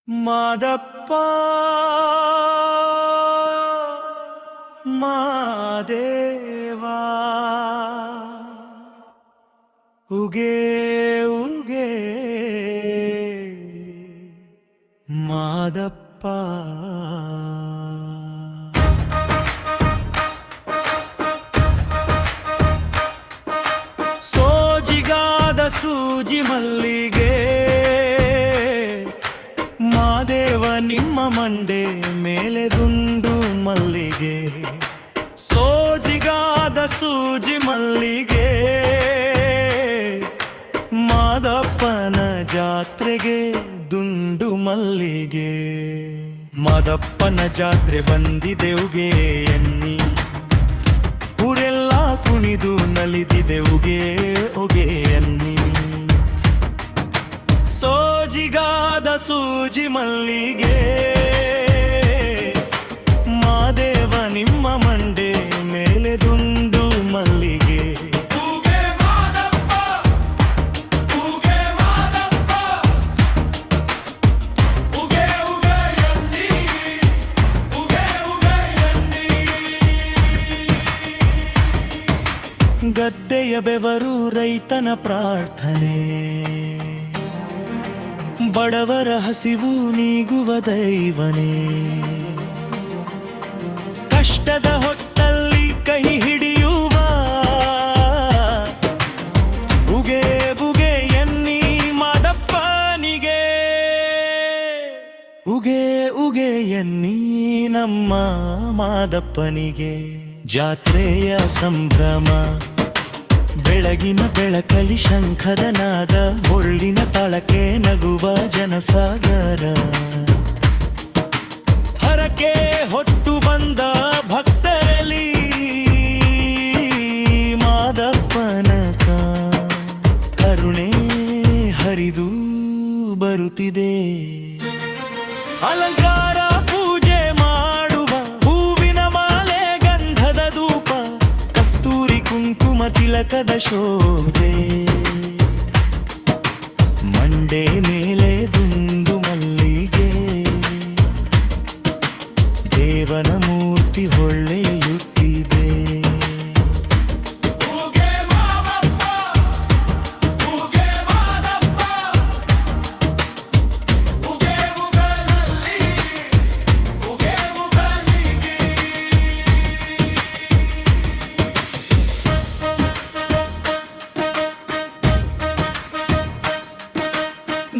ಮಾದಪ್ಪ ಮಾದೇವಾ ಉಗೆ ಉಗೆ ಮಾದಪ್ಪ ಸೋಜಿಗಾದ ಸೂಜಿ ಮಲ್ಲಿಗೆ ಮಾದೇವ ನಿಮ್ಮ ಮಂಡೆ ಮೇಲೆ ದುಂಡು ಮಲ್ಲಿಗೆ ಸೋಜಿಗಾದ ಸೂಜಿ ಮಲ್ಲಿಗೆ ಮಾದಪ್ಪನ ಜಾತ್ರೆಗೆ ದುಂಡು ಮಲ್ಲಿಗೆ ಮಾದಪ್ಪನ ಜಾತ್ರೆ ಬಂದಿದೆವುಗೆ ಎನ್ನಿ ಊರೆಲ್ಲ ಕುಣಿದು ನಲಿದಿದೆವುಗೆ ಒಗೆ ಎನ್ನಿ ಸೋಜಿಗಾದ ಸೂಜಿ ಮಲ್ಲಿಗೆ ಮಾದೇವ ನಿಮ್ಮ ಮಂಡೆ ಮೇಲೆ ದುಂಡು ಮಲ್ಲಿಗೆ ಗದ್ದೆಯ ಬೆವರು ರೈತನ ಪ್ರಾರ್ಥನೆ ಬಡವರ ಹಸಿವು ನೀಗುವ ದೈವನೇ ಕಷ್ಟದ ಹೊತ್ತಲ್ಲಿ ಕೈ ಹಿಡಿಯುವ ಉಗೆ ಬುಗೆ ಎನ್ನಿ ಮಾದಪ್ಪನಿಗೆ ಉಗೆ ಉಗೆ ಎನ್ನಿ ನಮ್ಮ ಮಾದಪ್ಪನಿಗೆ ಜಾತ್ರೆಯ ಸಂಭ್ರಮ ಬೆಳಗಿನ ಬೆಳಕಲಿ ಶಂಖದ ನಾದ ಒಳ್ಳಿನ ತಾಳಕ್ಕೆ ನಗುವ ಜನಸಾಗರ ಹರಕೆ ಹೊತ್ತು ಬಂದ ಭಕ್ತರಲ್ಲಿ ಮಾದಪ್ಪನ ಕರುಣೆ ಹರಿದು ಬರುತ್ತಿದೆ ಅಲಂಕಾರ ಪೂಜೆ ಮಾಡುವ ಹೂವಿನ ಮಾಲೆ ಗಂಧದ ಧೂಪ ಕಸ್ತೂರಿ ಕುಂಕುಮ ತಿಲಕದ ಶೋಭೆ ಮಂಡೆ ಮೇಲೆ ದುಂಡು ಮಲ್ಲಿಗೆ ದೇವನ ಮೂರ್ತಿ ಹೊಳ್ಳೆಯುತ್ತಿದೆ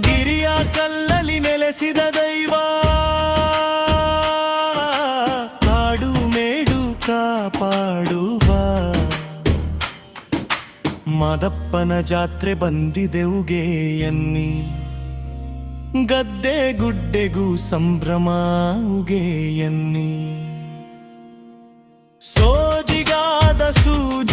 ಗಿರಿಯ ಕಲ್ಲಲ್ಲಿ ನೆಲೆಸಿದ ದೈವ ಕಾಡು ಮೇಡು ಕಾಪಾಡುವ ಮಾದಪ್ಪನ ಜಾತ್ರೆ ಬಂದಿದೆವುಗೆ ಎನ್ನಿ ಗದ್ದೆ ಗುಡ್ಡೆಗೂ ಸಂಭ್ರಮ ಉಗೆ ಎನ್ನಿ ಸೋಜಿಗಾದ ಸೂಜಿ